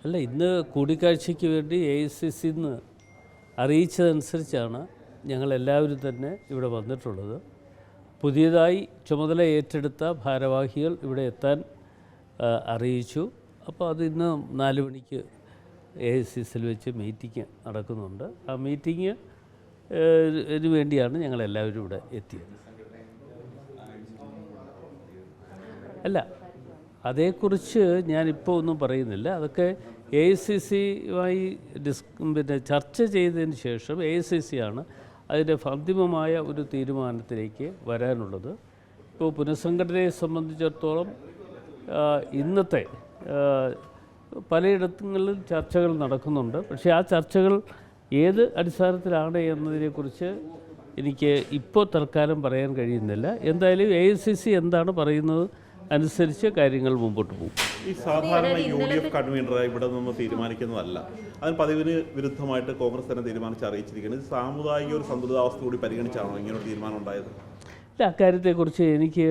അല്ല, ഇന്ന് കൂടിക്കാഴ്ചയ്ക്ക് വേണ്ടി AICC അറിയിച്ചതനുസരിച്ചാണ് ഞങ്ങളെല്ലാവരും തന്നെ ഇവിടെ വന്നിട്ടുള്ളത്. പുതിയതായി ചുമതല ഏറ്റെടുത്ത ഭാരവാഹികൾ ഇവിടെ എത്താൻ അറിയിച്ചു. അപ്പോൾ അത് ഇന്ന് 4 മണിക്ക് AICC വെച്ച് മീറ്റിംഗ് നടക്കുന്നുണ്ട്. ആ മീറ്റിംഗ് ഇതിനു വേണ്ടിയാണ് ഞങ്ങളെല്ലാവരും ഇവിടെ എത്തിയത്. അല്ല, അതേക്കുറിച്ച് ഞാനിപ്പോൾ ഒന്നും പറയുന്നില്ല. അതൊക്കെ AICC-യുമായി ചർച്ച ചെയ്തതിന് ശേഷം AICC ആണ് അതിൻ്റെ അന്തിമമായ ഒരു തീരുമാനത്തിലേക്ക് വരാനുള്ളത്. ഇപ്പോൾ പുനഃസംഘടനയെ സംബന്ധിച്ചിടത്തോളം ഇന്നത്തെ പലയിടങ്ങളിൽ ചർച്ചകൾ നടക്കുന്നുണ്ട്. പക്ഷേ ആ ചർച്ചകൾ ഏത് അടിസ്ഥാനത്തിലാണ് എന്നതിനെക്കുറിച്ച് എനിക്ക് ഇപ്പോൾ തൽക്കാലം പറയാൻ കഴിയുന്നില്ല. എന്തായാലും AICC എന്താണ് പറയുന്നത് അനുസരിച്ച് കാര്യങ്ങൾ മുമ്പോട്ട് പോകും. ഈ സാധാരണ UDF കൺവീനർ ഇവിടെ നിന്ന് തീരുമാനിക്കുന്നതല്ല, അതിന് പതിവിന് വിരുദ്ധമായിട്ട് കോൺഗ്രസ് തന്നെ തീരുമാനിച്ച് അറിയിച്ചിരിക്കുന്നത്. സാമുദായിക ഒരു സന്തുലിതാവസ്ഥ കൂടി പരിഗണിച്ചാണോ ഇങ്ങനൊരു തീരുമാനം ഉണ്ടായത്? ഇല്ല, അക്കാര്യത്തെക്കുറിച്ച് എനിക്ക്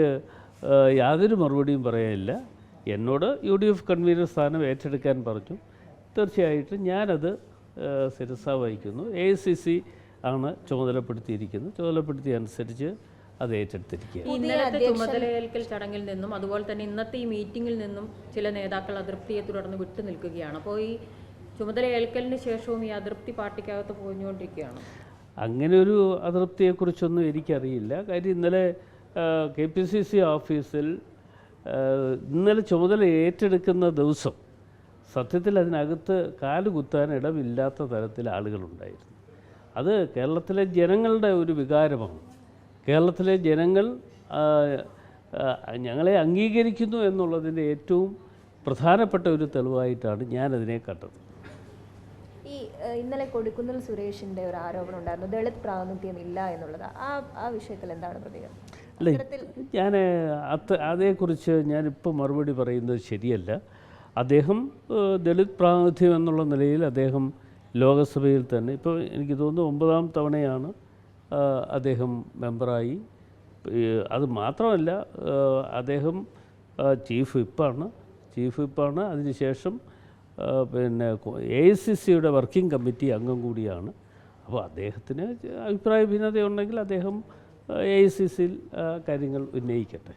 യാതൊരു മറുപടിയും പറയാനില്ല. എന്നോട് UDF കൺവീനർ സ്ഥാനം ഏറ്റെടുക്കാൻ പറഞ്ഞു. തീർച്ചയായിട്ടും ഞാനത് ശിരസാ വഹിക്കുന്നു. AICC ആണ് ചുമതലപ്പെടുത്തിയിരിക്കുന്നത്. ചുമതലപ്പെടുത്തിയ അനുസരിച്ച് അത് ഏറ്റെടുത്തിരിക്കുകയാണ്. ഇന്നലത്തെ ചുമതലയേൽക്കൽ ചടങ്ങിൽ നിന്നും അതുപോലെ തന്നെ ഇന്നത്തെ ഈ മീറ്റിംഗിൽ നിന്നും ചില നേതാക്കൾ അതൃപ്തിയെ തുടർന്ന് വിട്ടു നിൽക്കുകയാണ്. അപ്പോൾ ഈ ചുമതലയേൽക്കലിന് ശേഷവും ഈ അതൃപ്തി പാർട്ടിക്കകത്ത് പോയിക്കൊണ്ടിരിക്കുകയാണ്. അങ്ങനെ ഒരു അതൃപ്തിയെക്കുറിച്ചൊന്നും എനിക്കറിയില്ല. കാര്യം ഇന്നലെ KPCC ഓഫീസിൽ ഇന്നലെ ചുമതല ഏറ്റെടുക്കുന്ന ദിവസം സത്യത്തിൽ അതിനകത്ത് കാലുകുത്താൻ ഇടമില്ലാത്ത തരത്തിൽ ആളുകളുണ്ടായിരുന്നു. അത് കേരളത്തിലെ ജനങ്ങളുടെ ഒരു വികാരമാണ്. കേരളത്തിലെ ജനങ്ങൾ ഞങ്ങളെ അംഗീകരിക്കുന്നു എന്നുള്ളതിൻ്റെ ഏറ്റവും പ്രധാനപ്പെട്ട ഒരു തെളിവായിട്ടാണ് ഞാനതിനെ കണ്ടത്. ഈ ഇന്നലെ കൊടിക്കുന്നിൽ സുരേഷിൻ്റെ ഒരു ആരോപണം ഉണ്ടായിരുന്നു, ദളിത് പ്രാതിനിധ്യം ഇല്ല എന്നുള്ളത്. ആ വിഷയത്തിൽ എന്താണ് പ്രതികരണം? അല്ല, ഞാൻ അതേക്കുറിച്ച് ഞാനിപ്പോൾ മറുപടി പറയുന്നത് ശരിയല്ല. അദ്ദേഹം ദളിത് പ്രാതിനിധ്യം എന്നുള്ള നിലയിൽ അദ്ദേഹം ലോകസഭയിൽ തന്നെ ഇപ്പോൾ എനിക്ക് തോന്നുന്നു 9ാം തവണയാണ് അദ്ദേഹം മെമ്പറായി. അത് മാത്രമല്ല, അദ്ദേഹം ചീഫ് വിപ്പാണ്. അതിനുശേഷം പിന്നെ AICC-യുടെ വർക്കിംഗ് കമ്മിറ്റി അംഗം കൂടിയാണ്. അപ്പോൾ അദ്ദേഹത്തിന് അഭിപ്രായ ഭിന്നതയുണ്ടെങ്കിൽ അദ്ദേഹം AICC-യിൽ കാര്യങ്ങൾ ഉന്നയിക്കട്ടെ.